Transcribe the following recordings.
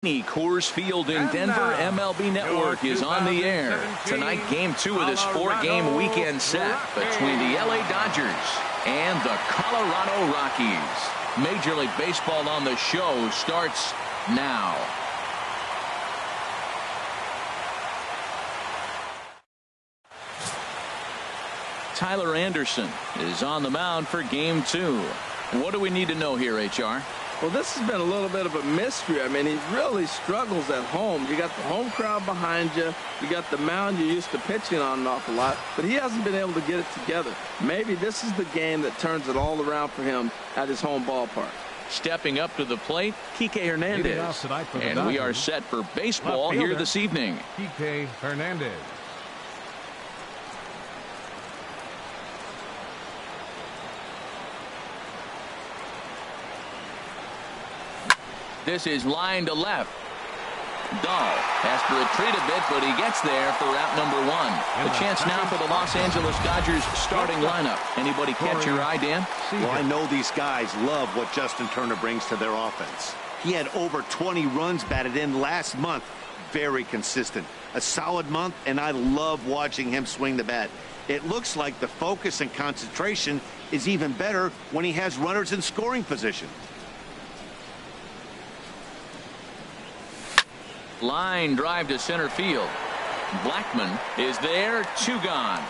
Coors Field in Denver. MLB Network is on the air. Tonight, Game 2 of this 4-game weekend set between the LA Dodgers and the Colorado Rockies. Major League Baseball on the show starts now. Tyler Anderson is on the mound for Game 2. What do we need to know here, HR? Well, this has been a little bit of a mystery. I mean, he really struggles at home. You got the home crowd behind you. You got the mound you're used to pitching on an awful lot. But he hasn't been able to get it together. Maybe this is the game that turns it all around for him at his home ballpark. Stepping up to the plate, Kike Hernandez. And we are set for baseball here this evening. Kike Hernandez. This is line to left. Dahl has to retreat a bit, but he gets there for out number 1. A chance now for the Los Angeles Dodgers starting lineup. Anybody catch your eye, Dan? Well, I know these guys love what Justin Turner brings to their offense. He had over 20 runs batted in last month. Very consistent. A solid month, and I love watching him swing the bat. It looks like the focus and concentration is even better when he has runners in scoring position. Line drive to center field. Blackmon is there, 2 gone.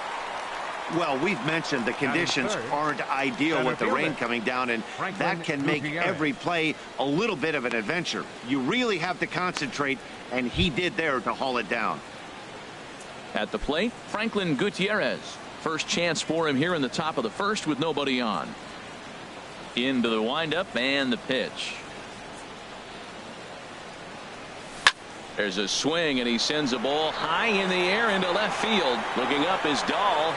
Well, we've mentioned the conditions aren't ideal with the rain coming down, and that can make every play a little bit of an adventure. You really have to concentrate, and he did there to haul it down. At the plate, Franklin Gutierrez. First chance for him here in the top of the first with nobody on. Into the windup and the pitch. There's a swing, and he sends a ball high in the air into left field. Looking up is Dahl.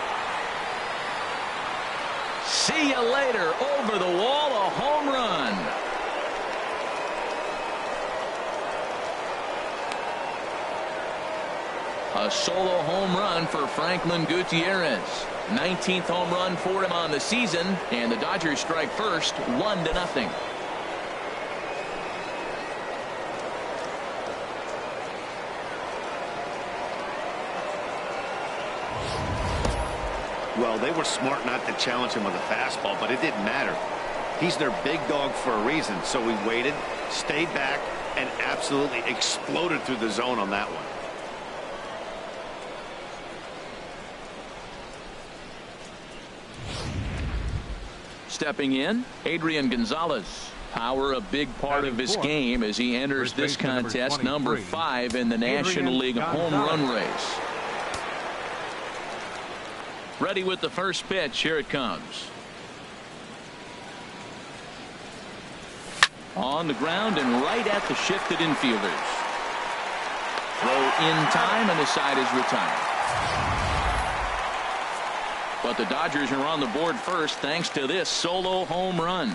See you later. Over the wall, a home run. A solo home run for Franklin Gutierrez. 19th home run for him on the season, and the Dodgers strike first, 1-0. Well, they were smart not to challenge him with a fastball, but it didn't matter. He's their big dog for a reason, so he waited, stayed back, and absolutely exploded through the zone on that one. Stepping in, Adrian Gonzalez. Power a big part of his game as he enters this contest, number 5 in the National League home run race. Ready with the first pitch. Here it comes. On the ground and right at the shifted infielders. Throw in time, and the side is retired. But the Dodgers are on the board first thanks to this solo home run.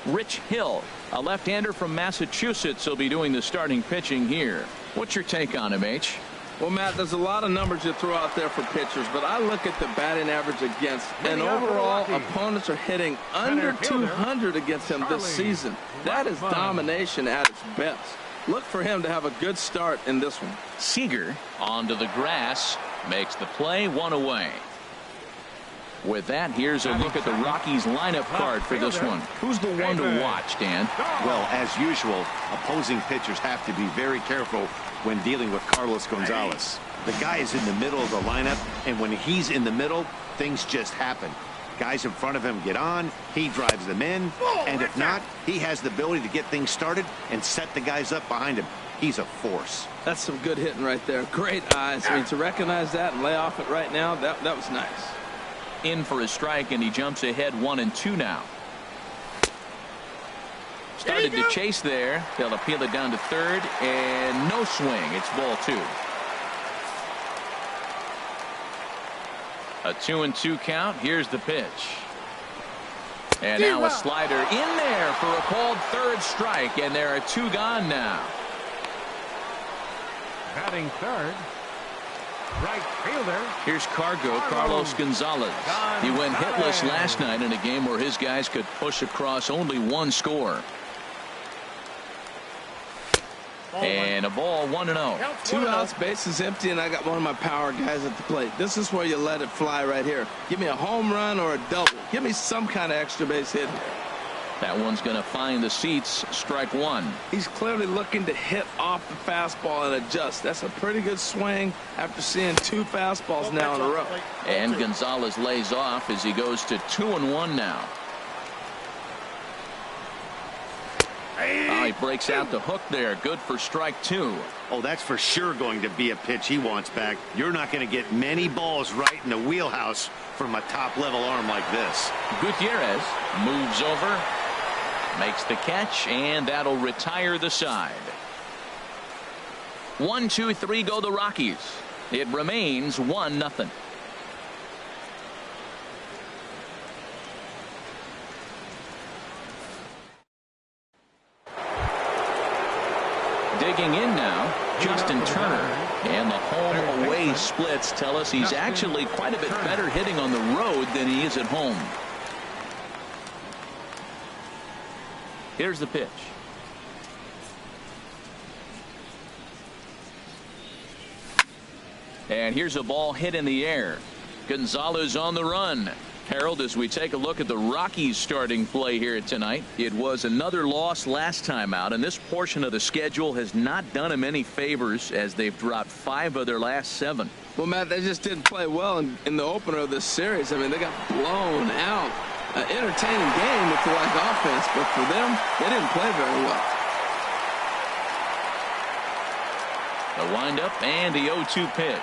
Rich Hill, a left-hander from Massachusetts, will be doing the starting pitching here. What's your take on him, H? Well, Matt, there's a lot of numbers you throw out there for pitchers, but I look at the batting average against, and overall, opponents are hitting under 200 against him this season. That is domination at its best. Look for him to have a good start in this one. Seager onto the grass, makes the play, 1 away. With that, here's a look at the Rockies lineup card for this one. Who's the one to watch, Dan? Well, as usual, opposing pitchers have to be very careful when dealing with Carlos Gonzalez. The guy is in the middle of the lineup, and when he's in the middle, things just happen. Guys in front of him get on, he drives them in, and if not, he has the ability to get things started and set the guys up behind him. He's a force. That's some good hitting right there. Great eyes. I mean, to recognize that and lay off it right now, that was nice. In for a strike, and he jumps ahead 1-2 now. Started to chase there. They'll appeal it down to third, and no swing. It's ball 2. A 2-2 count. Here's the pitch. And now a slider in there for a called third strike, and there are 2 gone now. Batting third, right fielder. Here's Carlos Gonzalez. He went hitless last night in a game where his guys could push across only 1 score. And a ball 1-0. 2 outs, bases empty, and I got one of my power guys at the plate. This is where you let it fly right here. Give me a home run or a double. Give me some kind of extra base hit here. That one's going to find the seats. Strike one. He's clearly looking to hit off the fastball and adjust. That's a pretty good swing after seeing 2 fastballs now in a row. And Gonzalez lays off as he goes to 2-1 now. Oh, he breaks out the hook there. Good for strike 2. Oh, that's for sure going to be a pitch he wants back. You're not going to get many balls right in the wheelhouse from a top-level arm like this. Gutierrez moves over, makes the catch, and that'll retire the side. 1, 2, 3 go the Rockies. It remains 1-0. Digging in now, Justin Turner. And the home-away splits tell us he's actually quite a bit better hitting on the road than he is at home. Here's the pitch. And here's a ball hit in the air. Gonzalez on the run. Harold, as we take a look at the Rockies starting play here tonight, it was another loss last time out, and this portion of the schedule has not done them any favors as they've dropped 5 of their last 7. Well, Matt, they just didn't play well in the opener of this series. I mean, they got blown out. Entertaining game if you like offense, but for them, they didn't play very well. The windup and the 0-2 pitch.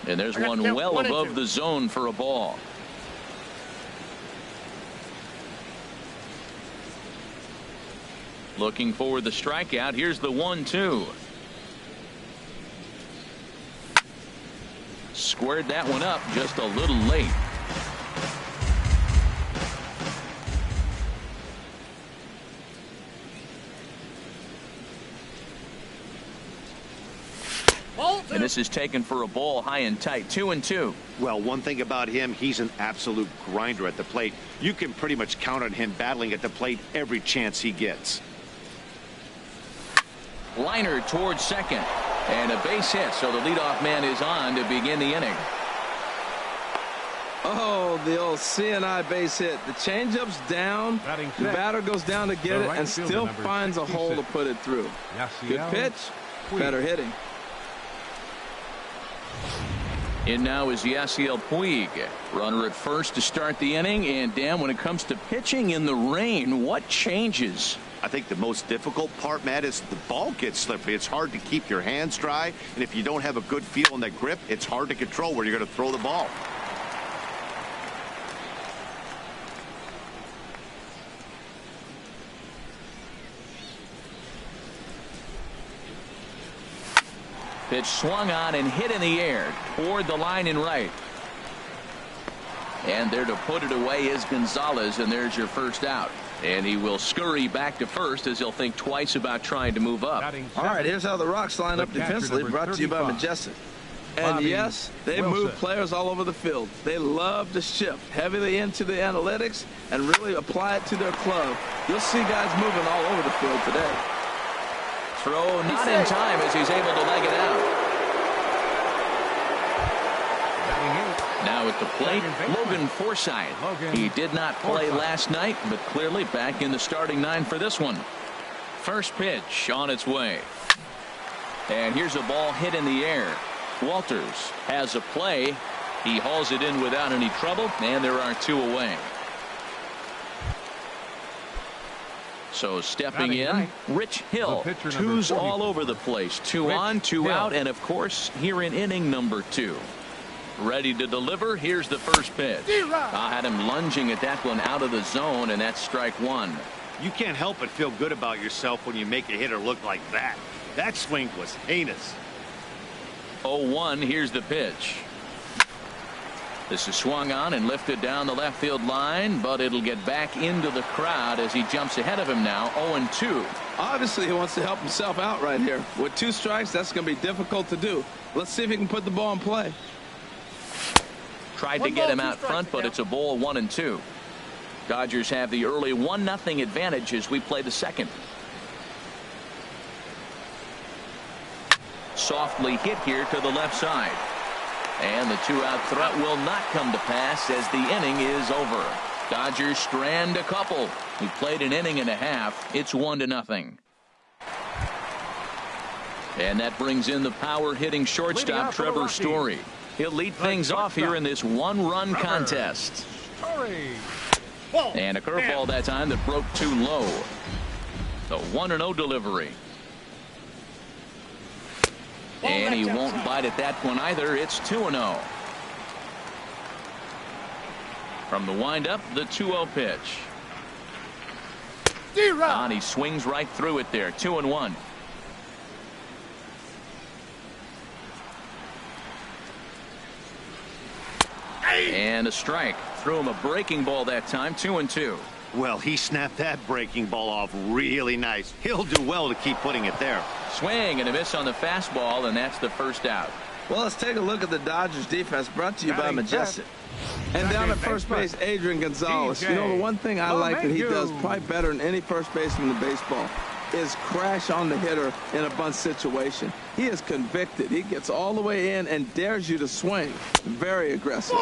And there's one well above the zone for a ball. Looking for the strikeout. Here's the 1-2. Squared that one up just a little late. And this is taken for a ball high and tight. 2-2. Well, one thing about him, he's an absolute grinder at the plate. You can pretty much count on him battling at the plate every chance he gets. Liner towards second. And a base hit, so the leadoff man is on to begin the inning. Oh, the old CNI base hit. The changeup's down. The batter goes down to get it and still finds a hole to put it through. Good pitch, better hitting. In now is Yasiel Puig. Runner at first to start the inning. And Dan, when it comes to pitching in the rain, what changes? I think the most difficult part, Matt, is the ball gets slippery. It's hard to keep your hands dry. And if you don't have a good feel in that grip, it's hard to control where you're going to throw the ball. Pitch swung on and hit in the air toward the line and right. And there to put it away is Gonzalez, and there's your first out. And he will scurry back to first as he'll think twice about trying to move up. All right, here's how the Rocks line up defensively, brought to you by Majestic. And yes, they move players all over the field. They love to shift heavily into the analytics and really apply it to their club. You'll see guys moving all over the field today. Throw not in time as he's able to leg it out. Now at the plate, Logan Forsythe. He did not play last night, but clearly back in the starting 9 for this one. First pitch on its way. And here's a ball hit in the air. Walters has a play. He hauls it in without any trouble, and there are 2 away. So stepping in, Rich Hill. 2's all over the place. 2 on, 2 out, and of course here in inning number 2. Ready to deliver. Here's the first pitch. I had him lunging at that one out of the zone, and that's strike 1. You can't help but feel good about yourself when you make a hitter look like that. That swing was heinous. 0-1. Here's the pitch. This is swung on and lifted down the left field line, but it'll get back into the crowd as he jumps ahead of him now. 0-2. Obviously, he wants to help himself out right here. With 2 strikes, that's going to be difficult to do. Let's see if he can put the ball in play. Tried to get him out front, but it's a ball. 1-2. Dodgers have the early 1-0 advantage as we play the second. Softly hit here to the left side. And the 2-out threat will not come to pass as the inning is over. Dodgers strand a couple. We played an inning and a half. It's 1-0. And that brings in the power hitting shortstop Trevor Story. He'll lead things off here in this one-run contest. And a curveball that time that broke too low. The 1-0 delivery. And he won't bite at that one either. It's 2-0. From the windup, the 2-0 pitch. And he swings right through it there. 2-1. And a strike. Threw him a breaking ball that time. 2-2. Well, he snapped that breaking ball off really nice. He'll do well to keep putting it there. Swing and a miss on the fastball, and that's the first out. Well, let's take a look at the Dodgers defense, brought to you by Majestic. And down at first base, Adrian Gonzalez. You know, the one thing I like that he does probably better than any first baseman in baseball is crash on the hitter in a bunt situation. He is convicted. He gets all the way in and dares you to swing. Very aggressive.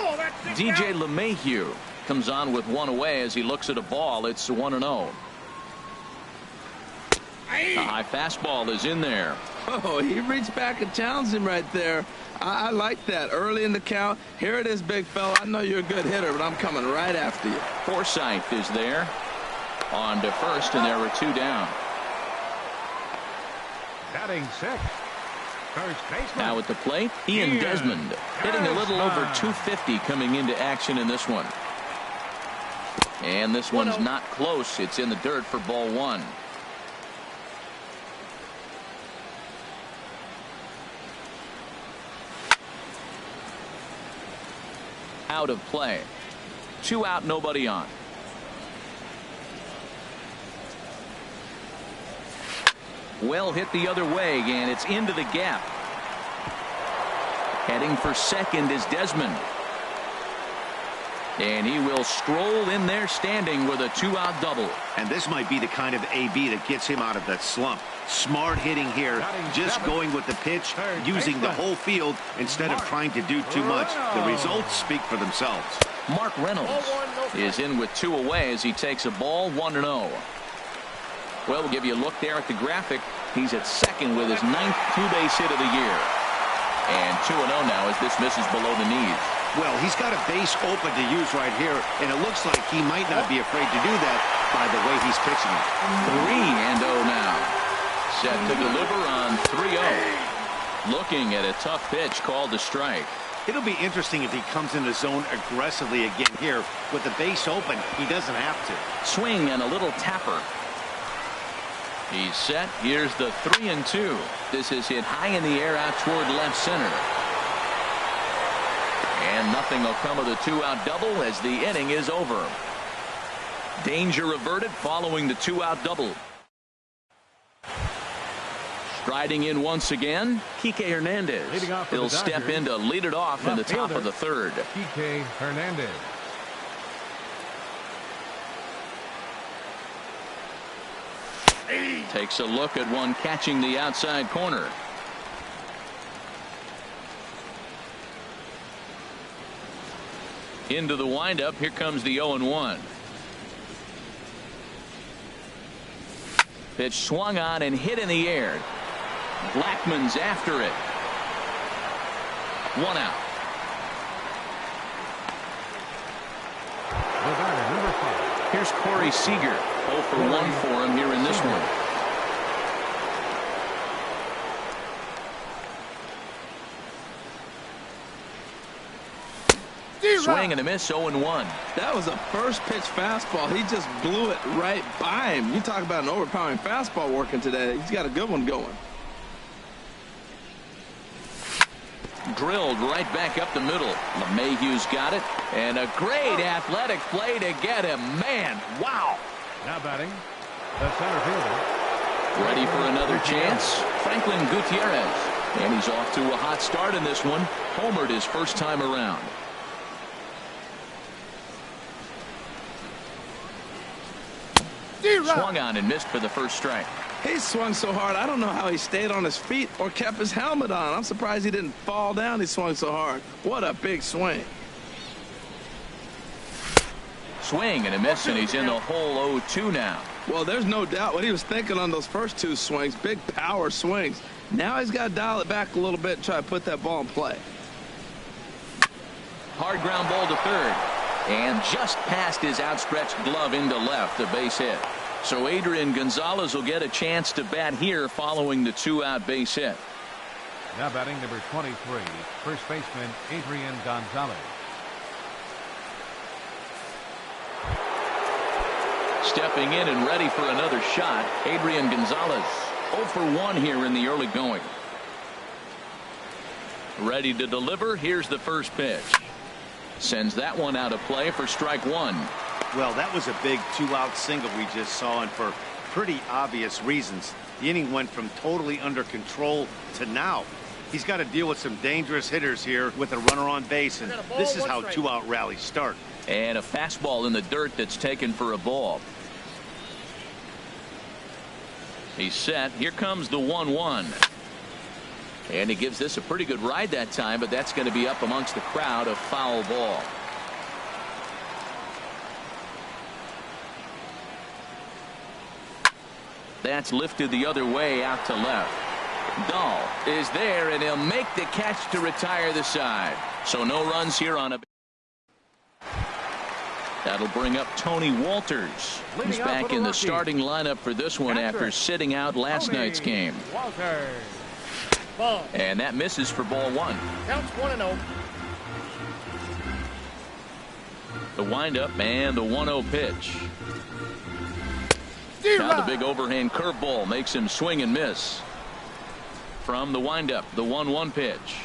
DJ LeMahieu comes on with one away as he looks at a ball. It's 1-0. A high fastball is in there. Oh, he reached back and challenged him right there. I like that. Early in the count. Here it is, big fella. I know you're a good hitter, but I'm coming right after you. Forsythe is there. On to first, and there were two down. Batting sixth. First baseman. Now at the plate, Ian Desmond. Hitting a little over 250 coming into action in this one. And this one's not close. It's in the dirt for ball one. Out of play. 2 out, nobody on. Well hit the other way, and it's into the gap. Heading for second is Desmond. And he will stroll in there standing with a 2-out double. And this might be the kind of AB that gets him out of that slump. Smart hitting here, just going with the pitch, using the whole field instead of trying to do too much. The results speak for themselves. Mark Reynolds is in with 2 away as he takes a ball. 1-0. Well, we'll give you a look there at the graphic. He's at second with his 9th two-base hit of the year. And 2-0 now as this misses below the knees. Well, he's got a base open to use right here, and it looks like he might not be afraid to do that by the way he's pitching it. 3-0 now. Set to deliver on 3-0. Looking at a tough pitch called a strike. It'll be interesting if he comes in the zone aggressively again here. With the base open, he doesn't have to. Swing and a little tapper. He's set. Here's the 3-2. This is hit high in the air out toward left center. And nothing will come of the 2-out double as the inning is over. Danger averted following the 2-out double. Striding in once again, Kike Hernandez. He'll step in to lead it off in the top of the third. Kike Hernandez. Takes a look at one catching the outside corner. Into the windup. Here comes the 0-1. Pitch swung on and hit in the air. Blackmon's after it. 1 out. The batter, number 5. Here's Corey Seager. 0 for 1 for him here in this one. Swing and a miss. 0-1. That was a first pitch fastball. He just blew it right by him. You talk about an overpowering fastball working today. He's got a good one going. Drilled right back up the middle. LeMahieu's got it. And a great athletic play to get him. Man, wow. Now batting, the center fielder. Ready for another chance. Franklin Gutierrez. And he's off to a hot start in this one. Homered his first time around. Swung on and missed for the first strike. He swung so hard, I don't know how he stayed on his feet or kept his helmet on. I'm surprised he didn't fall down. He swung so hard. What a big swing. Swing and a miss, and he's in the hole 0-2 now. Well, there's no doubt what he was thinking on those first two swings. Big power swings. Now he's got to dial it back a little bit and try to put that ball in play. Hard ground ball to third. And just past his outstretched glove into left, a base hit. So Adrian Gonzalez will get a chance to bat here following the 2-out base hit. Now batting number 23, first baseman Adrian Gonzalez. Stepping in and ready for another shot, Adrian Gonzalez. 0 for 1 here in the early going. Ready to deliver. Here's the first pitch. Sends that one out of play for strike one. Well, that was a big 2-out single we just saw, and for pretty obvious reasons. The inning went from totally under control to now. He's got to deal with some dangerous hitters here with a runner on base, and this is how 2-out rallies start. And a fastball in the dirt that's taken for a ball. He's set. Here comes the 1-1. And he gives this a pretty good ride that time, but that's going to be up amongst the crowd. A foul ball. That's lifted the other way out to left. Dahl is there, and he'll make the catch to retire the side. So no runs here on a. That'll bring up Tony Walters, who's back in the starting lineup for this one after sitting out last night's game. And that misses for ball one. Counts 1-0. The windup and the 1-0 pitch. Now the big overhand curveball makes him swing and miss. From the windup, the 1-1 pitch.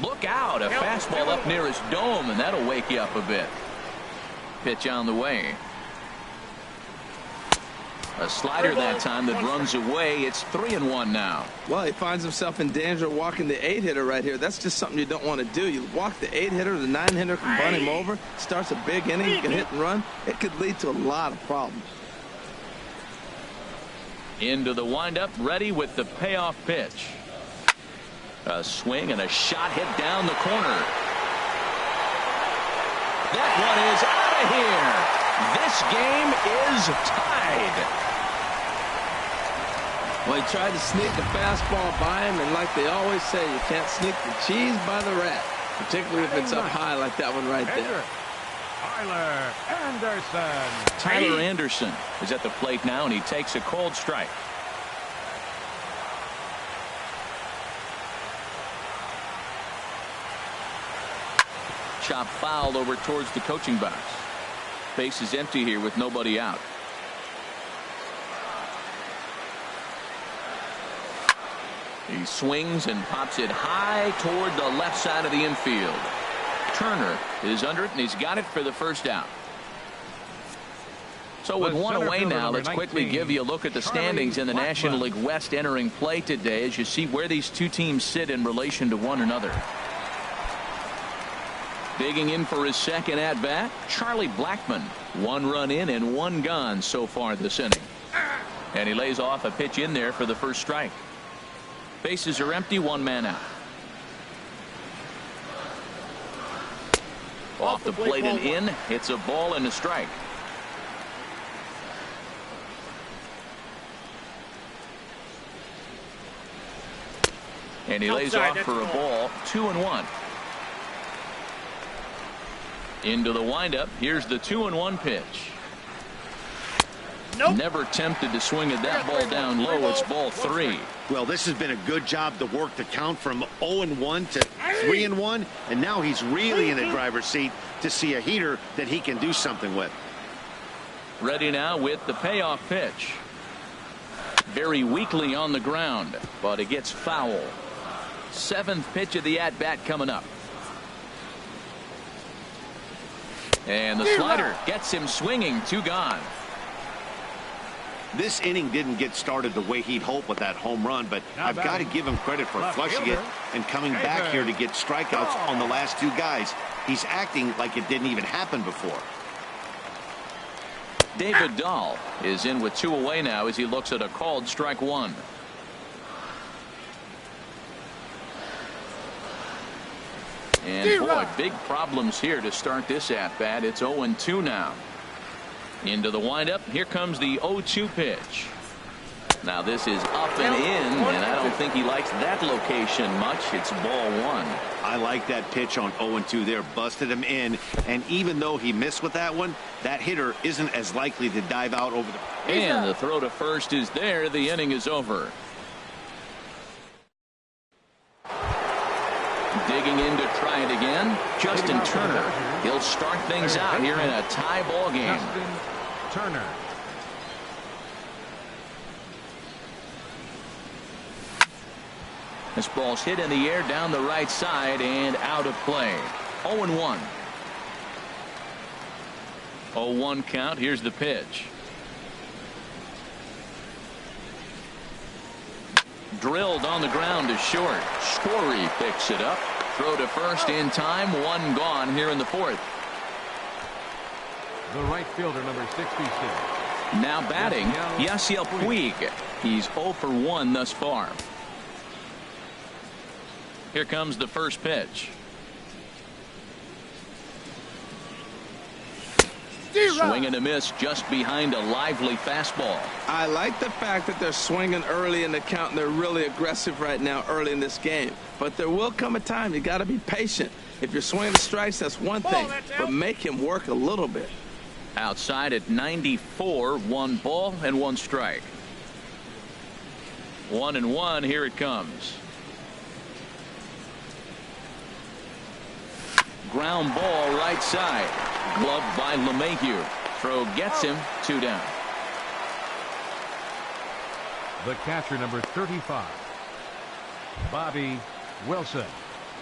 Look out, a fastball up near his dome, and that'll wake you up a bit. Pitch on the way. A slider that time that runs away. It's 3-1 now. Well, he finds himself in danger of walking the 8-hitter right here. That's just something you don't want to do. You walk the 8-hitter, the 9-hitter can run him over. Starts a big inning, you can hit and run. It could lead to a lot of problems. Into the windup, ready with the payoff pitch. A swing and a shot hit down the corner. That one is out of here. This game is tied. Well, he tried to sneak the fastball by him, and like they always say, you can't sneak the cheese by the rat, particularly if it's up high like that one right there. Tyler Anderson. Tyler Anderson is at the plate now, and he takes a cold strike. Chop fouled over towards the coaching box. Base is empty here with nobody out. He swings and pops it high toward the left side of the infield. Turner is under it, and he's got it for the first out. So with one away now, let's quickly give you a look at the standings in the National League West entering play today as you see where these two teams sit in relation to one another. Digging in for his second at-bat, Charlie Blackmon. 1 run in and 1 gone so far this inning. And he lays off a pitch in there for the first strike. Bases are empty, 1 man out. Off the plate and in. It's a ball and a strike. And he lays off for a ball. 2-1. Into the windup. Here's the 2-1 pitch. Nope. Never tempted to swing at that ball down low. It's ball 3. Well, this has been a good job to work the count from 0-1 to 3-1, and now he's really in the driver's seat to see a heater that he can do something with. Ready now with the payoff pitch. Very weakly on the ground, but it gets foul. 7th pitch of the at-bat coming up. And the slider gets him swinging. 2 gone. This inning didn't get started the way he'd hoped with that home run, but I've got to give him credit for flushing it and coming back here to get strikeouts on the last 2 guys. He's acting like it didn't even happen before. David Dahl is in with 2 away now as he looks at a called strike 1. And boy, big problems here to start this at bat. It's 0-2 now. Into the windup. Here comes the 0-2 pitch. Now this is up and in, and I don't think he likes that location much. It's ball 1. I like that pitch on 0-2 there. Busted him in, and even though he missed with that one, that hitter isn't as likely to dive out over the. And the throw to first is there. The inning is over. Digging in to try it again, Justin Turner. He'll start things out here in a tie ball game. Justin Turner. This ball's hit in the air down the right side and out of play. 0-1. 0-1 count. Here's the pitch. Drilled on the ground to short. Story picks it up. Throw to first in time. 1 gone here in the 4th. The right fielder, number 66. Now batting, Yasiel Puig. He's 0 for 1 thus far. Here comes the first pitch. Swing and a miss just behind a lively fastball. I like the fact that they're swinging early in the count, and they're really aggressive right now early in this game. But there will come a time you got to be patient. If you're swinging the strikes, that's one thing, but make him work a little bit. Outside at 94, 1 ball and 1 strike. 1-1. Here it comes. Ground ball right side. Gloved by LeMahieu. Throw gets him. 2 down. The catcher, number 35. Bobby Wilson.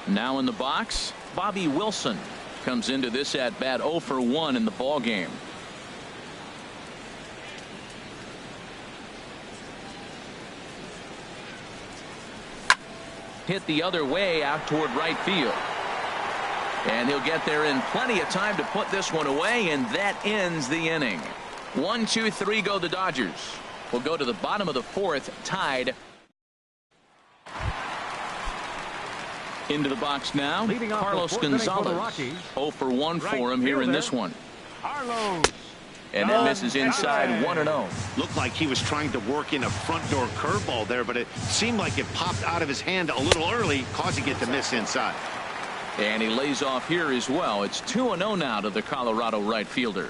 Now in the box, Bobby Wilson comes into this at bat 0 for 1 in the ball game. Hit the other way out toward right field. And he'll get there in plenty of time to put this one away, and that ends the inning. 1, 2, 3 go the Dodgers. We'll go to the bottom of the 4th, tied. Into the box now, Carlos Gonzalez. 0 for 1 for him here in this one. Carlos. And that misses inside 1-0. Looked like he was trying to work in a front door curveball there, but it seemed like it popped out of his hand a little early, causing it to miss inside. And he lays off here as well. It's 2-0 now to the Colorado right fielder.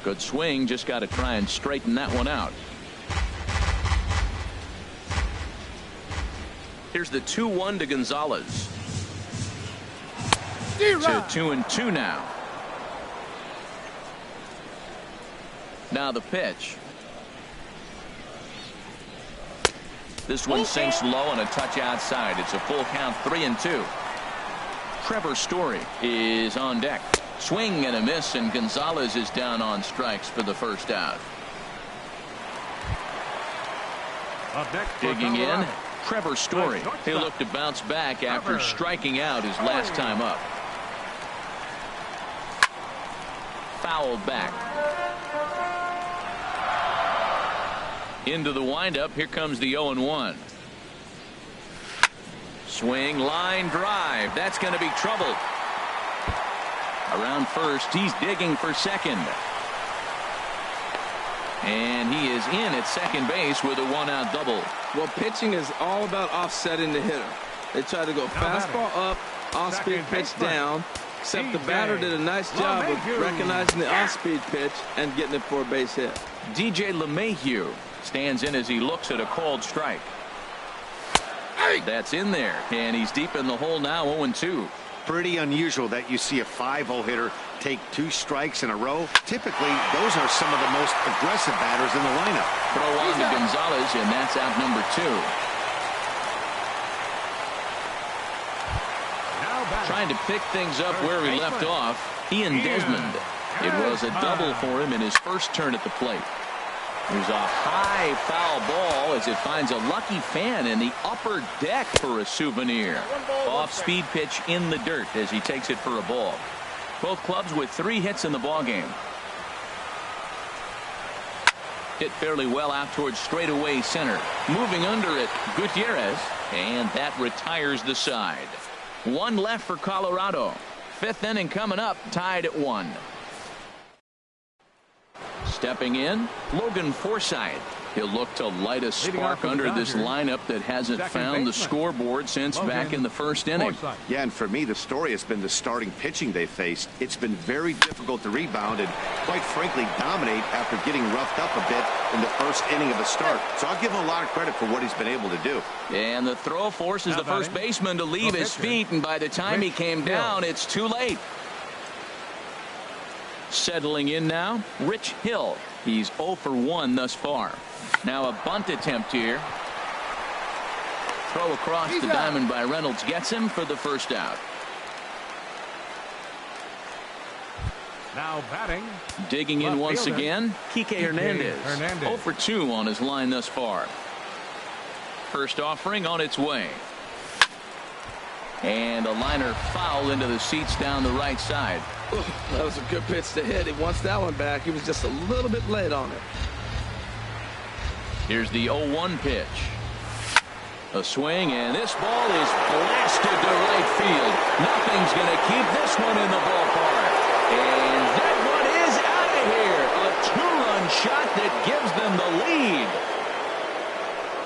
Good swing. Just got to try and straighten that one out. Here's the 2-1 to Gonzalez. To 2-2 now. Now the pitch. This one sinks low and a touch outside. It's a full count, 3-2. Trevor Story is on deck. Swing and a miss, and Gonzalez is down on strikes for the first out. Digging in, Trevor Story. He'll look to bounce back after striking out his last time up. Fouled back. Into the windup. Here comes the 0-1. Swing, line drive. That's going to be trouble. Around first, he's digging for second. And he is in at second base with a 1-out double. Well, pitching is all about offsetting the hitter. They try to go fastball up, off-speed pitch down, except the batter did a nice job of recognizing the off-speed pitch and getting it for a base hit. DJ LeMahieu stands in as he looks at a called strike. That's in there, and he's deep in the hole now, 0-2. Pretty unusual that you see a 5-hole hitter take 2 strikes in a row. Typically, those are some of the most aggressive batters in the lineup. Throw on to Gonzalez, and that's out number 2. Trying to pick things up where he left off, Ian Desmond. It was a double for him in his first turn at the plate. There's a high foul ball as it finds a lucky fan in the upper deck for a souvenir. Off-speed pitch in the dirt as he takes it for a ball. Both clubs with 3 hits in the ball game. Hit fairly well out towards straightaway center. Moving under it, Gutierrez, and that retires the side. One left for Colorado. Fifth inning coming up, tied at 1. Stepping in, Logan Forsythe. He'll look to light a spark under this lineup that hasn't found the scoreboard since back in the first inning. Yeah, and for me, the story has been the starting pitching they faced. It's been very difficult to rebound and, quite frankly, dominate after getting roughed up a bit in the first inning of a start. So I'll give him a lot of credit for what he's been able to do. And the throw forces the first baseman to leave his feet, and by the time he came down, it's too late. Settling in now, Rich Hill. He's 0 for 1 thus far. Now a bunt attempt here. Throw across the diamond by Reynolds gets him for the first out. Now batting. Digging in once again, Kike Hernandez. 0 for 2 on his line thus far. First offering on its way. And a liner foul into the seats down the right side. That was a good pitch to hit. He wants that one back. He was just a little bit late on it. Here's the 0-1 pitch. A swing, and this ball is blasted to right field. Nothing's going to keep this one in the ballpark. And that one is out of here. A two-run shot that gives them the lead.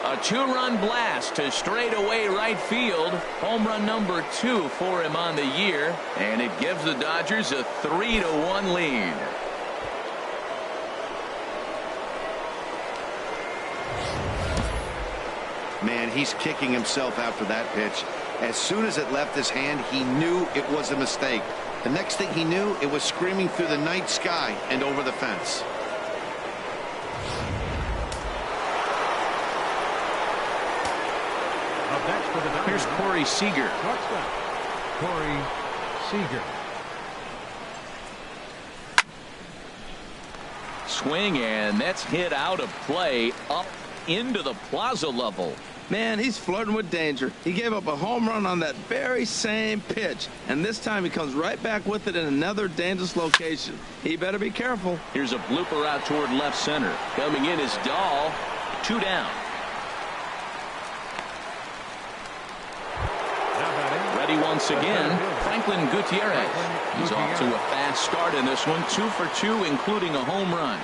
A two-run blast to straightaway right field. Home run number 2 for him on the year. And it gives the Dodgers a 3-1 lead. Man, he's kicking himself after that pitch. As soon as it left his hand, he knew it was a mistake. The next thing he knew, it was screaming through the night sky and over the fence. Here's Corey Seager. Corey Seager. Swing, and that's hit out of play up into the plaza level. Man, he's flirting with danger. He gave up a home run on that very same pitch, and this time he comes right back with it in another dangerous location. He better be careful. Here's a blooper out toward left center. Coming in is Dahl. 2 down. Ready once again, Franklin Gutierrez. He's off to a fast start in this one. 2 for 2, including a home run.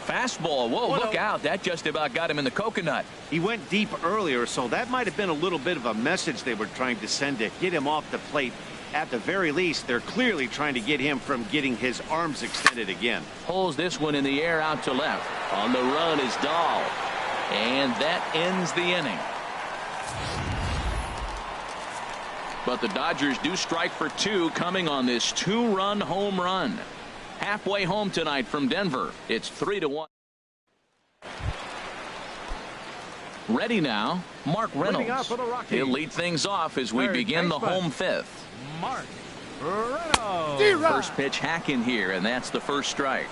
Fastball. Whoa, look out. That just about got him in the coconut. He went deep earlier, so that might have been a little bit of a message they were trying to send to get him off the plate. At the very least, they're clearly trying to get him from getting his arms extended again. Pulls this one in the air out to left. On the run is Dahl. And that ends the inning. But the Dodgers do strike for 2 coming on this 2-run home run. Halfway home tonight from Denver. It's 3-1. Ready now, Mark Reynolds. He'll lead things off as we begin the home 5th. Mark Reynolds. First pitch hack in here, and that's the first strike.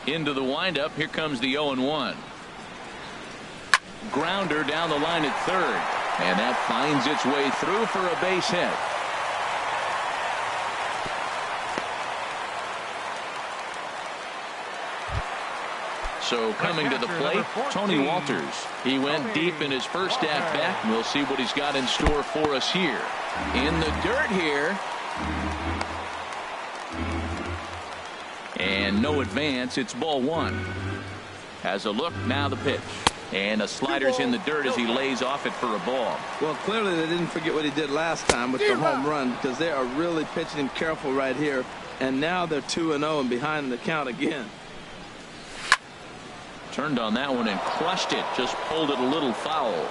Into the windup, here comes the 0-1. Grounder down the line at third, and that finds its way through for a base hit. So coming to the plate, Tony Walters. He went deep in his first at-bat. We'll see what he's got in store for us here. In the dirt here. And no advance. It's ball 1. Has a look, now the pitch. And a slider's in the dirt as he lays off it for a ball. Well, clearly they didn't forget what he did last time with the home run, because they are really pitching him careful right here. And now they're 2-0 and behind in the count again. Turned on that one and crushed it. Just pulled it a little foul.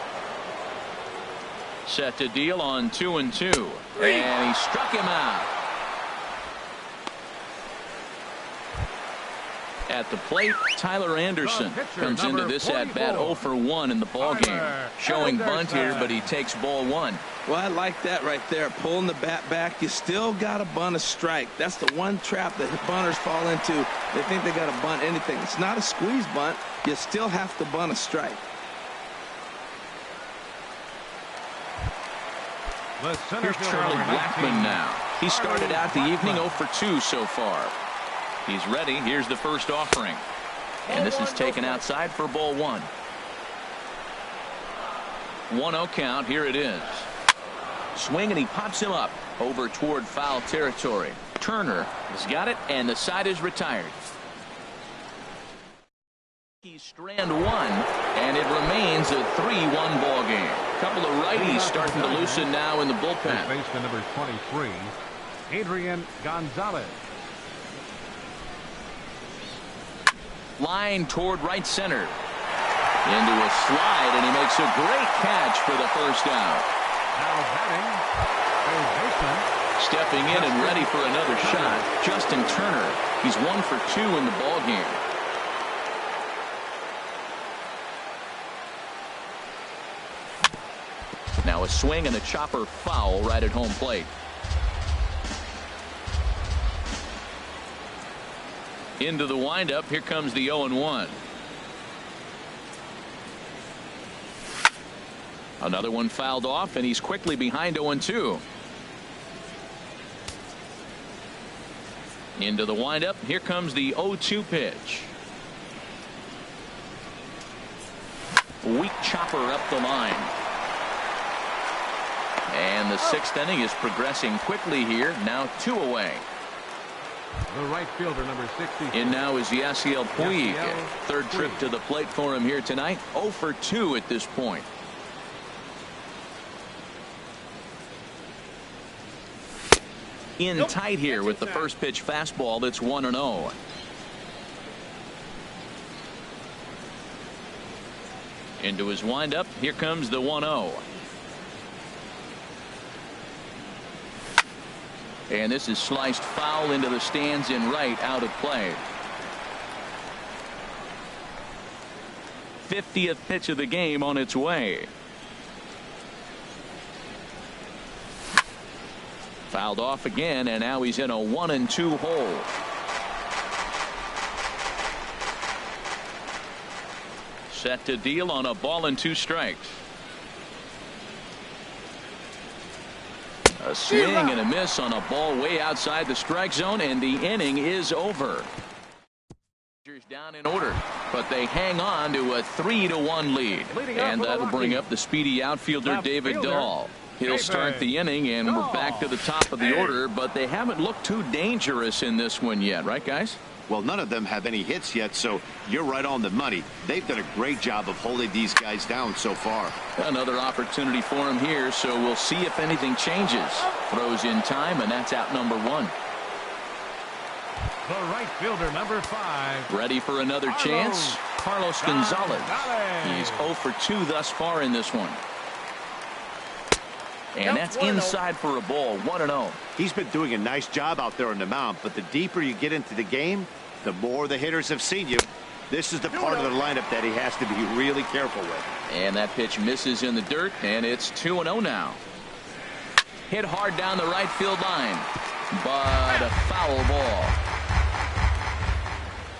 Set to deal on 2-2. And he struck him out. At the plate, Tyler Anderson comes into this at-bat 0 for 1 in the ballgame. Showing bunt here, but he takes ball 1. Well, I like that right there. Pulling the bat back. You still got to bunt a strike. That's the one trap that bunters fall into. They think they got to bunt anything. It's not a squeeze bunt. You still have to bunt a strike. Here's Charlie Blackmon now. He started out the evening 0 for 2 so far. He's ready. Here's the first offering. And this is taken outside for ball 1. 1-0 count. Here it is. Swing, and he pops him up over toward foul territory. Turner has got it, and the side is retired. He's strand 1, and it remains a 3-1 ball game. Couple of righties starting to loosen now in the bullpen. Baseman number 23, Adrian Gonzalez. Line toward right center. Into a slide, and he makes a great catch for the first out. Now batting, third baseman. Stepping in and ready for another shot, Justin Turner. He's 1 for 2 in the ball game. Now a swing and a chopper foul right at home plate. Into the windup. Here comes the 0-1. Another one fouled off, and he's quickly behind 0-2. Into the windup. Here comes the 0-2 pitch. Weak chopper up the line. And the 6th inning is progressing quickly here. Now 2 away. The right fielder, number 60. In now is Yasiel Puig. Yasiel Third trip to the plate for him here tonight. 0 for 2 at this point. In tight here with the first pitch fastball. That's 1-0. Into his windup. Here comes the 1-0. And this is sliced foul into the stands in right, out of play. 50th pitch of the game on its way. Fouled off again, and now he's in a 1-2 hole. Set to deal on a ball and 2 strikes. A swing and a miss on a ball way outside the strike zone, and the inning is over. Down in order, but they hang on to a 3-1 lead, and that'll bring up the speedy outfielder David Dahl. He'll start the inning, and we're back to the top of the order, but they haven't looked too dangerous in this one yet, right, guys? Well, none of them have any hits yet, so you're right on the money. They've done a great job of holding these guys down so far. Another opportunity for him here, so we'll see if anything changes. Throws in time, and that's out number 1. The right fielder, number 5. Ready for another chance? Carlos Gonzalez. He's 0 for 2 thus far in this one. And that's inside for a ball. 1-0. He's been doing a nice job out there on the mound, but the deeper you get into the game, the more the hitters have seen you. This is the part of the lineup that he has to be really careful with. And that pitch misses in the dirt, and it's 2-0 now. Hit hard down the right field line, but a foul ball.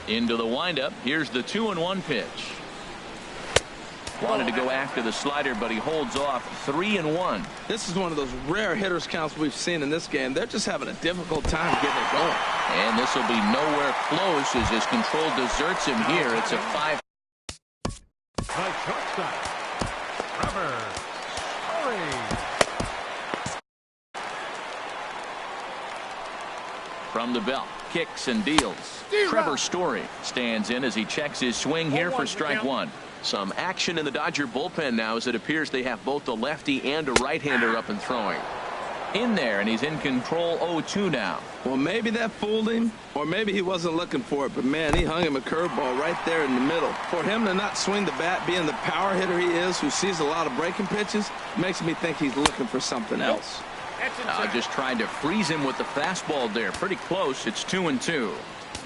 Into the windup. Here's the 2-1 pitch. Wanted to go after the slider, but he holds off. 3-1. This is one of those rare hitters counts we've seen in this game. They're just having a difficult time getting it going. And this will be nowhere close as his control deserts him here. It's a 5. The shortstop, Trevor Story. From the belt, kicks and deals. Trevor Story stands in as he checks his swing here for strike 1. Some action in the Dodger bullpen now as it appears they have both a lefty and a right-hander up and throwing. In there, and he's in control 0-2 now. Well, maybe that fooled him, or maybe he wasn't looking for it, but man, he hung him a curveball right there in the middle. For him to not swing the bat, being the power hitter he is, who sees a lot of breaking pitches, makes me think he's looking for something else. Just trying to freeze him with the fastball there. Pretty close. It's 2-2.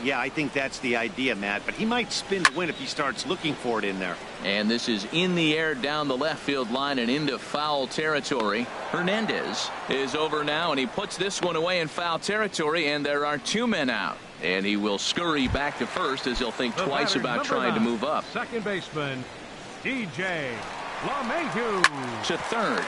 Yeah, I think that's the idea, Matt, but he might spin the win if he starts looking for it in there. And this is in the air down the left field line and into foul territory. Hernandez is over now, and he puts this one away in foul territory, and there are 2 men out. And he will scurry back to first as he'll think twice about trying to move up. Second baseman, DJ LeMahieu. To third.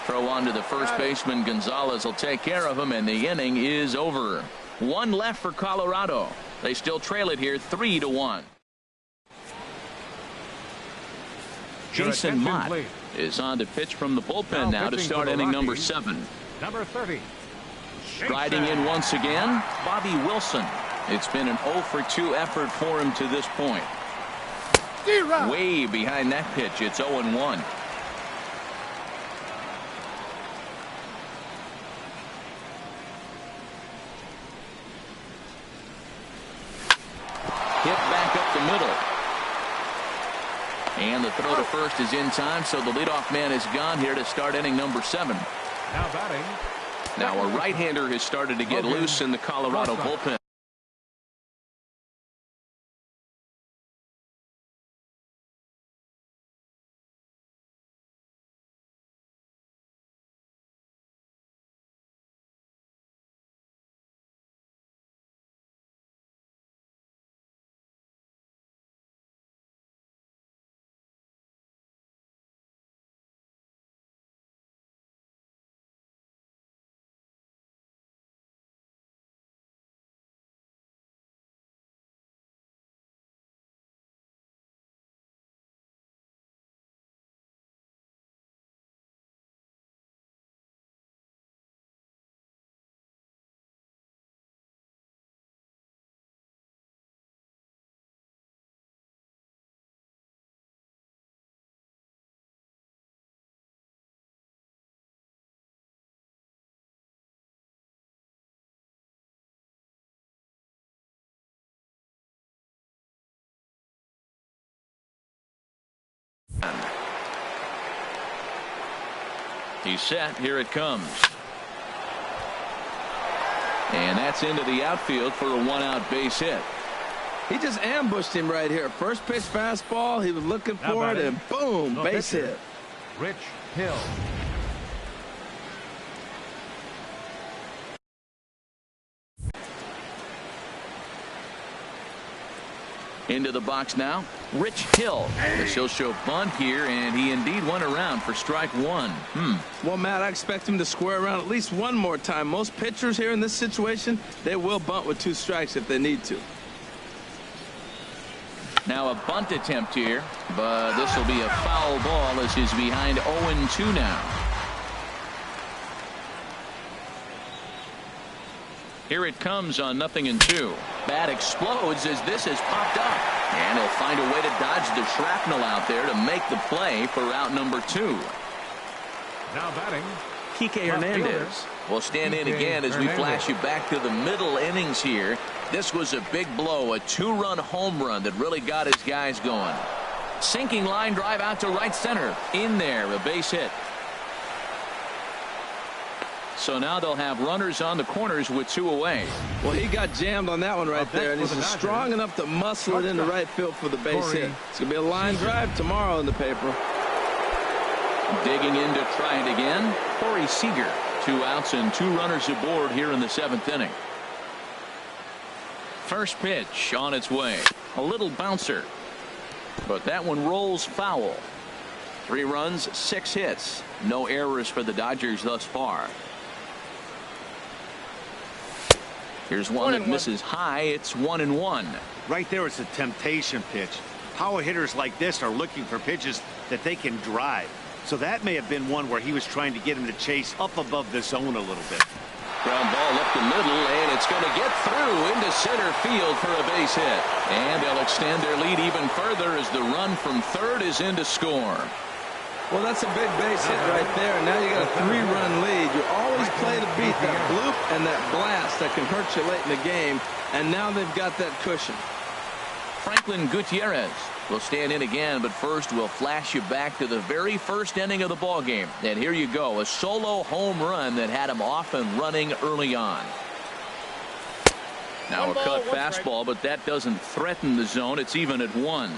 Throw on to the first baseman. Gonzalez will take care of him, and the inning is over. One left for Colorado. They still trail it here 3-1. Jason Mott is on to pitch from the bullpen now to start inning number 7. Number 30. Striding in once again, Bobby Wilson. It's been an 0 for 2 effort for him to this point. Way behind that pitch. It's 0-1. Hit back up the middle. And the throw to first is in time, so the leadoff man is gone here to start inning number 7. Now batting. Now a right-hander has started to get loose in the Colorado bullpen. He's set. Here it comes. And that's into the outfield for a 1-out base hit. He just ambushed him right here. First pitch fastball. He was looking for it, and boom, base hit. Rich Hill. Into the box now, Rich Hill. This will show bunt here, and he indeed went around for strike 1. Well, Matt, I expect him to square around at least one more time. Most pitchers here in this situation, they will bunt with 2 strikes if they need to. Now a bunt attempt here, but this will be a foul ball as he's behind 0-2 now. Here it comes on 0-2. Bat explodes as this has popped up. And he'll find a way to dodge the shrapnel out there to make the play for out number 2. Now batting. Kike Hernandez will stand in again as we flash you back to the middle innings here. This was a big blow, a 2-run home run that really got his guys going. Sinking line drive out to right center. In there, a base hit. So now they'll have runners on the corners with 2 away. Well, he got jammed on that one right there, and he's strong enough to muscle it into right field for the base hit. It's going to be a line drive tomorrow in the paper. Digging in to try it again, Corey Seager. 2 outs and 2 runners aboard here in the 7th inning. First pitch on its way. A little bouncer. But that one rolls foul. 3 runs, 6 hits. No errors for the Dodgers thus far. Here's one that misses high. It's 1-1. Right there, it's a temptation pitch. Power hitters like this are looking for pitches that they can drive. So that may have been one where he was trying to get him to chase up above the zone a little bit. Ground ball up the middle, and it's going to get through into center field for a base hit. And they'll extend their lead even further as the run from third is in to score. Well, that's a big base hit right there, and now you got a 3-run lead. You always play to beat that bloop and that blast that can hurt you late in the game, and now they've got that cushion. Franklin Gutierrez will stand in again, but first we'll flash you back to the very first inning of the ball game. And here you go, a solo home run that had him off and running early on. Now a cut fastball, but that doesn't threaten the zone. It's even at 1.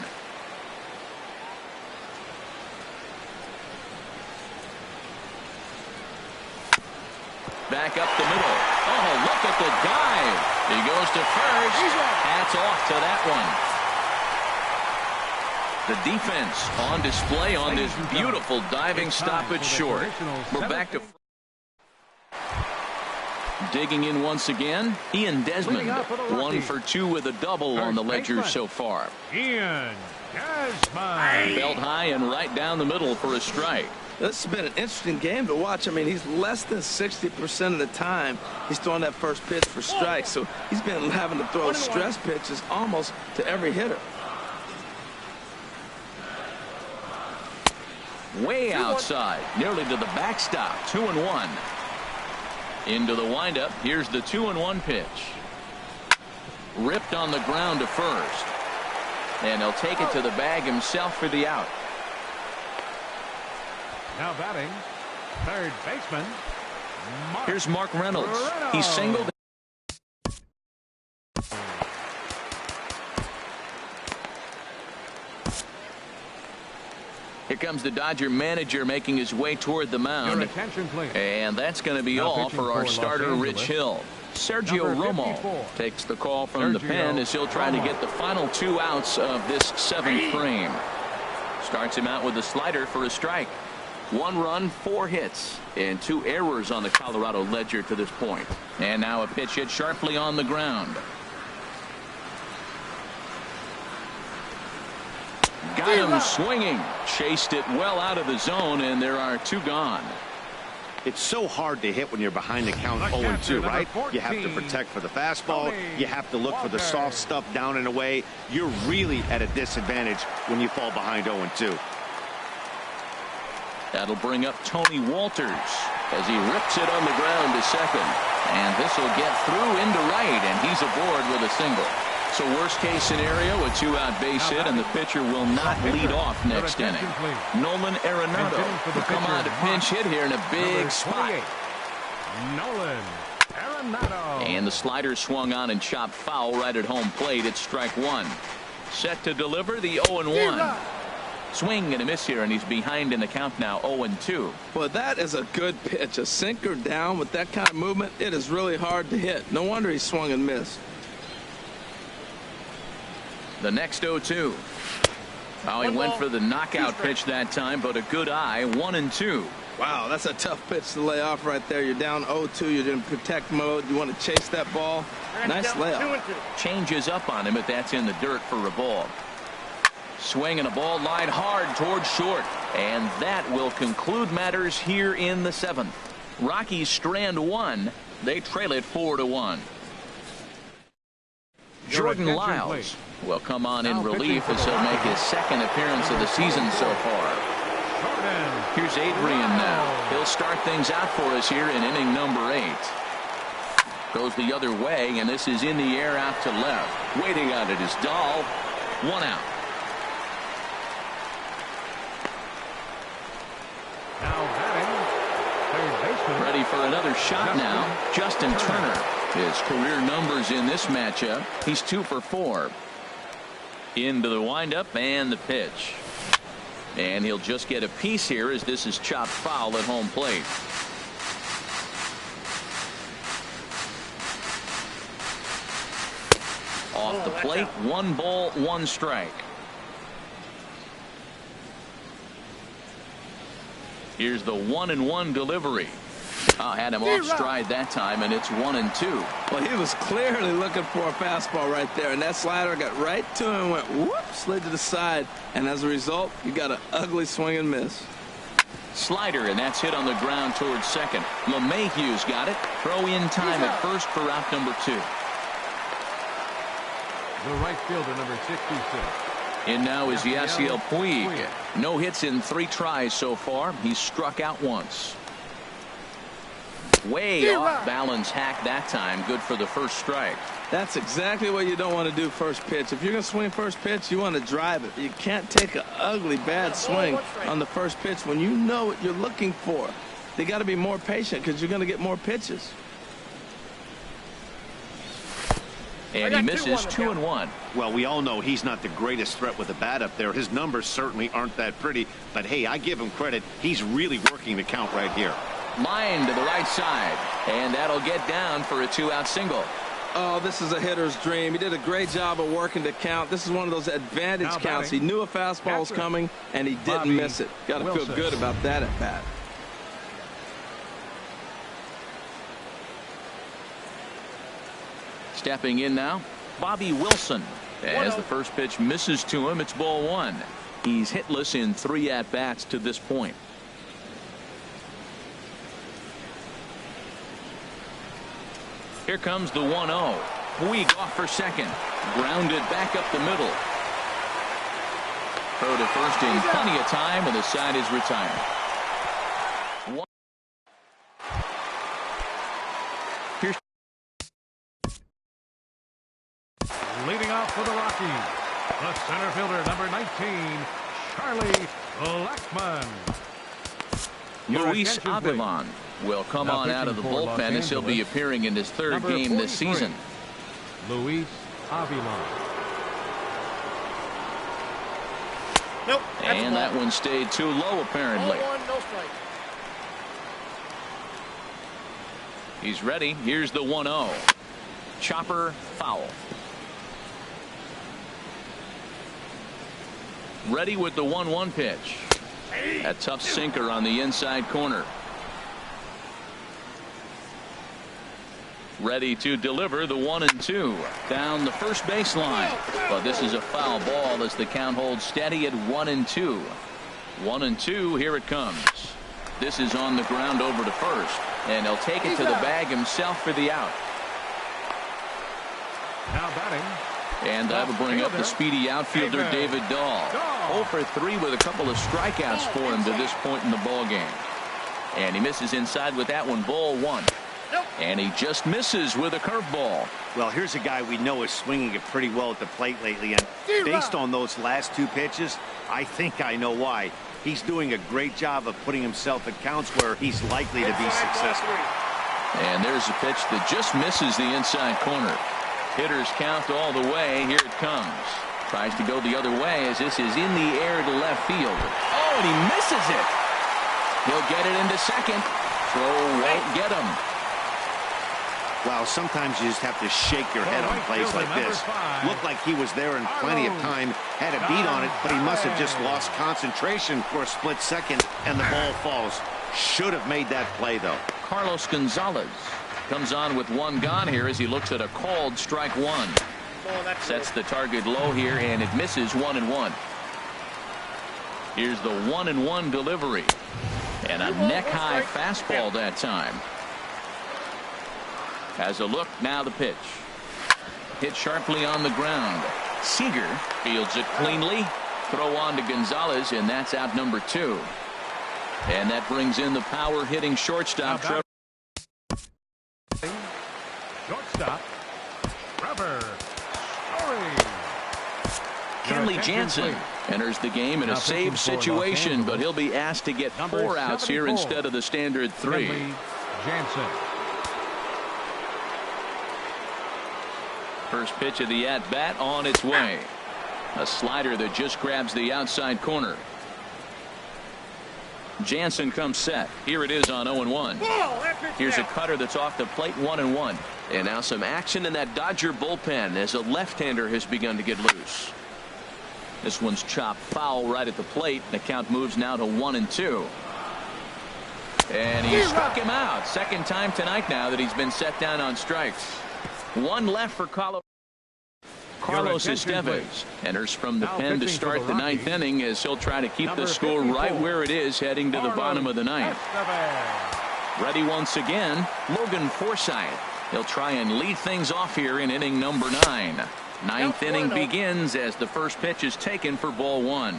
Back up the middle. Oh, look at the dive. He goes to first. Hats off to that one. The defense on display on this beautiful diving stoppage short. We're back to digging in once again. Ian Desmond, 1 for 2 with a double on the ledger so far. Ian Desmond. Belt high and right down the middle for a strike. This has been an interesting game to watch. I mean, he's less than 60% of the time he's throwing that first pitch for strikes. So he's been having to throw stress pitches almost to every hitter. Way outside, nearly to the backstop. 2-1. Into the windup. Here's the 2-1 pitch. Ripped on the ground to first. And he'll take it to the bag himself for the out. Now batting, third baseman. Here's Mark Reynolds. He's singled. Here comes the Dodger manager making his way toward the mound. Your attention, please. And that's going to be Now all for our starter, Rich Hill. Sergio Romo takes the call from the pen as he'll try to get the final 2 outs of this 7th frame. Starts him out with a slider for a strike. 1 run, 4 hits, and 2 errors on the Colorado ledger to this point. And now a pitch hit sharply on the ground. Got him swinging. Chased it well out of the zone, and there are 2 gone. It's so hard to hit when you're behind the count 0-2, right? You have to protect for the fastball. You have to look for the soft stuff down and away. You're really at a disadvantage when you fall behind 0-2. That'll bring up Tony Walters as he rips it on the ground to second. And this will get through into right, and he's aboard with a single. So worst case scenario, a 2-out base hit, and the pitcher will not lead off next inning. Nolan Arenado will come on to pinch hit here in a big spot. Nolan Arenado. And the slider swung on and chopped foul right at home plate. It's strike 1. Set to deliver the 0-1. Swing and a miss here, and he's behind in the count now, 0-2. Well, that is a good pitch. A sinker down with that kind of movement, it is really hard to hit. No wonder he swung and missed. The next 0-2. Oh, he went for the knockout pitch that time, but a good eye, 1-2. Wow, that's a tough pitch to lay off right there. You're down 0-2. You're in protect mode. You want to chase that ball. Nice layoff. Changes up on him, but that's in the dirt for a ball. Swing and a ball line hard towards short. And that will conclude matters here in the 7th. Rockies strand 1. They trail it 4-1. Jordan Lyles will come on in relief as he'll make his 2nd appearance of the season so far. Here's Adrian now. He'll start things out for us here in inning number 8. Goes the other way, and this is in the air out to left. Waiting on it is Dahl. 1 out. Ready for another shot now. Justin Turner. His career numbers in this matchup. He's 2 for 4. Into the windup and the pitch. And he'll just get a piece here as this is chopped foul at home plate. Off the plate, 1 ball, 1 strike. Here's the 1-1 delivery. Had him off stride that time, and it's 1-2. Well, he was clearly looking for a fastball right there, and that slider got right to him and went whoop, slid to the side, and as a result, you got an ugly swing and miss. Slider, and that's hit on the ground towards second. LeMahieu's got it. Throw in time at first for out number 2. The right fielder, number 66. In now is Yasiel Puig. No hits in 3 tries so far. He's struck out once. Way off balance hack that time. Good for the first strike. That's exactly what you don't want to do first pitch. If you're going to swing first pitch, you want to drive it. You can't take an ugly, bad swing on the first pitch when you know what you're looking for. They got to be more patient because you're going to get more pitches. And he misses 2-1. Well, we all know he's not the greatest threat with the bat up there. His numbers certainly aren't that pretty. But, hey, I give him credit. He's really working the count right here. Line to the right side. And that'll get down for a 2-out single. Oh, this is a hitter's dream. He did a great job of working the count. This is one of those advantage counts. He knew a fastball was coming, and he didn't miss it. Got to feel good about that at bat. Stepping in now, Bobby Wilson. As the first pitch misses to him, it's ball one. He's hitless in 3 at-bats to this point. Here comes the 1-0. Puig off for second. Grounded back up the middle. Throw to first in plenty of time, and the side is retired. Here's Leading off for the Rockies, the center fielder, number 19, Charlie Blackmon. Luis Avilan will come on out of the bullpen as he'll be appearing in his 3rd game this season. Luis Avilan. Nope. And that one stayed too low, apparently. No strike. He's ready. Here's the 1-0. Chopper foul. Ready with the 1-1 pitch. A tough sinker on the inside corner. Ready to deliver the 1-2 down the first baseline. But this is a foul ball as the count holds steady at 1-2. 1-2. Here it comes. This is on the ground over to first, and he'll take it to the bag himself for the out. Now batting. And that'll bring up the speedy outfielder David Dahl. 0 for 3 with a couple of strikeouts for him to this point in the ball game. And he misses inside with that one. Ball 1. And he just misses with a curveball. Well, here's a guy we know is swinging it pretty well at the plate lately, and based on those last 2 pitches, I think I know why. He's doing a great job of putting himself at counts where he's likely to be successful. And there's a pitch that just misses the inside corner. Hitters count all the way. Here it comes. Tries to go the other way as this is in the air to left field. Oh, and he misses it. He'll get it into second. Throw won't get him. Well, sometimes you just have to shake your head on plays like this. Looked like he was there in plenty of time, had a beat on it, but he must have just lost concentration for a split second, and the ball falls. Should have made that play, though. Carlos Gonzalez comes on with 1 gone here as he looks at a called strike 1. Sets the target low here, and it misses 1-1. Here's the 1-1 delivery. And a neck-high fastball that time. Has a look, now the pitch. Hit sharply on the ground. Seager fields it cleanly. Throw on to Gonzalez, and that's out number 2. And that brings in the power-hitting shortstop, Trevor. Shortstop, Trevor Story. Kenley Jansen enters the game in a save situation, but he'll be asked to get 4 outs here instead of the standard 3. Kenley Jansen. First pitch of the at-bat on its way. A slider that just grabs the outside corner. Jansen comes set. Here it is on 0-1. Here's a cutter that's off the plate, 1-1. And now some action in that Dodger bullpen as a left-hander has begun to get loose. This one's chopped foul right at the plate. The count moves now to 1-2. And he struck him out. Second time tonight now that he's been set down on strikes. 1 left for Carlos Estevez enters from the pen to start the 9th inning as he'll try to keep the score right where it is heading to the bottom of the 9th. Ready once again, Logan Forsythe. He'll try and lead things off here in inning number 9. 9th inning begins as the first pitch is taken for ball 1.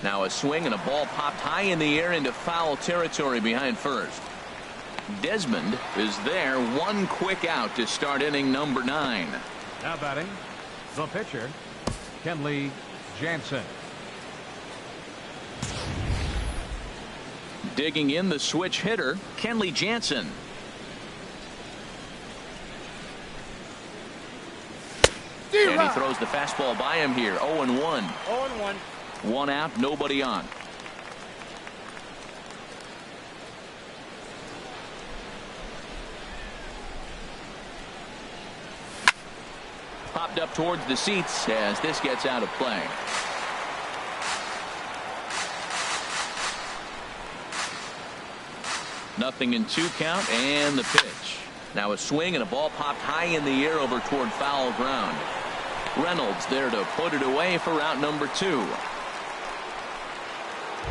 Now a swing and a ball popped high in the air into foul territory behind first. Desmond is there. 1 quick out to start inning number 9. Now batting, the pitcher, Kenley Jansen. Digging in the switch hitter, Kenley Jansen. And he throws the fastball by him here. 0-1. 0-1. 1 out, nobody on. Tipped up towards the seats as this gets out of play. Nothing in 2 count, and the pitch. Now a swing and a ball popped high in the air over toward foul ground. Reynolds there to put it away for out number 2.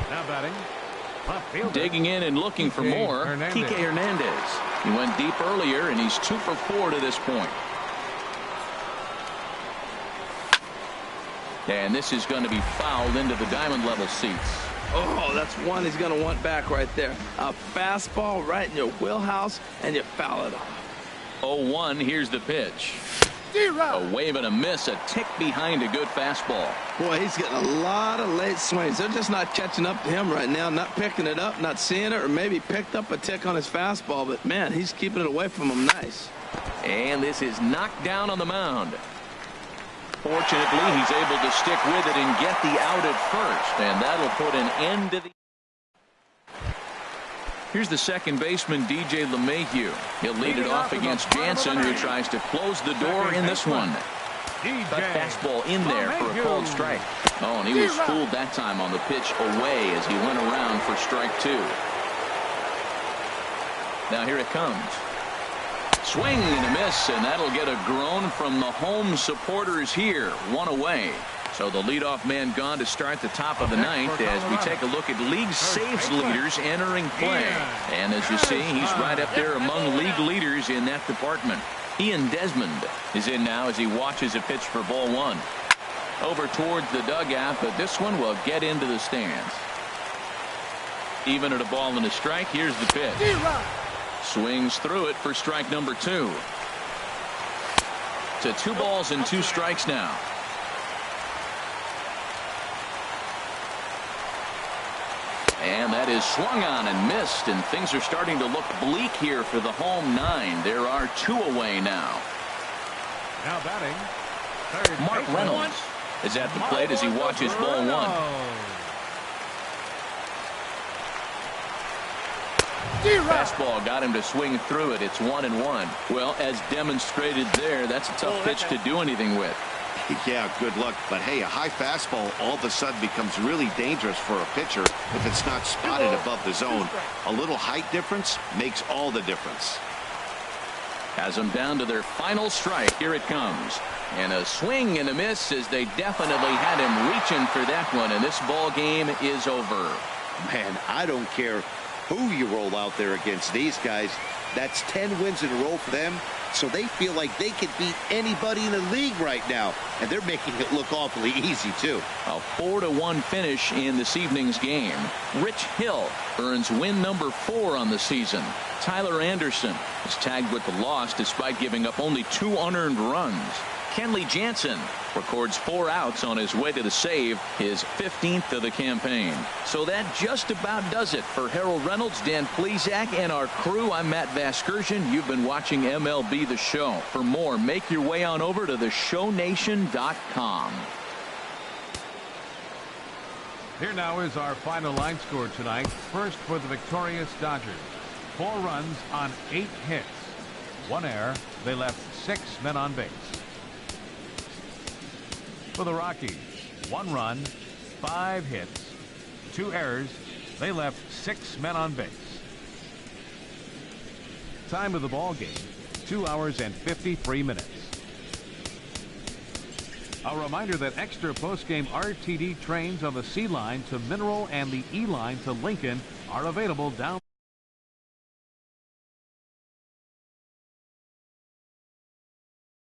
Now batting. Digging in and looking for more, Kike Hernandez. He went deep earlier, and he's 2 for 4 to this point. And this is going to be fouled into the diamond level seats. Oh, that's one he's going to want back right there. A fastball right in your wheelhouse, and you foul it off. 0-1, here's the pitch. A wave and a miss, a tick behind a good fastball. Boy, he's getting a lot of late swings. They're just not catching up to him right now, not picking it up, not seeing it, or maybe picked up a tick on his fastball. But, man, he's keeping it away from him nice. And this is knocked down on the mound. Fortunately, he's able to stick with it and get the out at first, and that'll put an end to the... Here's the second baseman, DJ LeMahieu. He'll lead it off against Jansen, who tries to close the door in this one. Cut fastball in there for a called strike. Oh, and he was fooled that time on the pitch away as he went around for strike 2. Now here it comes. Swing and a miss, and that'll get a groan from the home supporters here. 1 away. So the leadoff man gone to start the top of the 9th as we take a look at league saves leaders entering play. And as you see, he's right up there among league leaders in that department. Ian Desmond is in now as he watches a pitch for ball 1. Over towards the dugout, but this one will get into the stands. Even at a ball and a strike, here's the pitch. Swings through it for strike number 2. To 2 balls and 2 strikes now. And that is swung on and missed, and things are starting to look bleak here for the home 9. There are 2 away now. Now batting. Mark Reynolds is at the plate as he watches ball 1. Fastball got him to swing through it. It's 1-1. Well, as demonstrated there, that's a tough pitch to do anything with. Yeah, good luck. But, hey, a high fastball all of a sudden becomes really dangerous for a pitcher if it's not spotted above the zone. A little height difference makes all the difference. Has them down to their final strike. Here it comes. And a swing and a miss as they definitely had him reaching for that one. And this ball game is over. Man, I don't care who you roll out there against these guys. That's 10 wins in a row for them, so they feel like they could beat anybody in the league right now, and they're making it look awfully easy too. A 4-1 finish in this evening's game. Rich Hill earns win number 4 on the season. Tyler Anderson is tagged with the loss despite giving up only 2 unearned runs. Kenley Jansen records 4 outs on his way to the save, his 15th of the campaign. So that just about does it for Harold Reynolds, Dan Plesac, and our crew. I'm Matt Vasgersian. You've been watching MLB The Show. For more, make your way on over to theshownation.com. Here now is our final line score tonight. First for the victorious Dodgers. 4 runs on 8 hits. 1 error. They left 6 men on base. For the Rockies, 1 run, 5 hits, 2 errors. They left 6 men on base. Time of the ball game, 2 hours and 53 minutes. A reminder that extra post-game RTD trains on the C line to Mineral and the E line to Lincoln are available down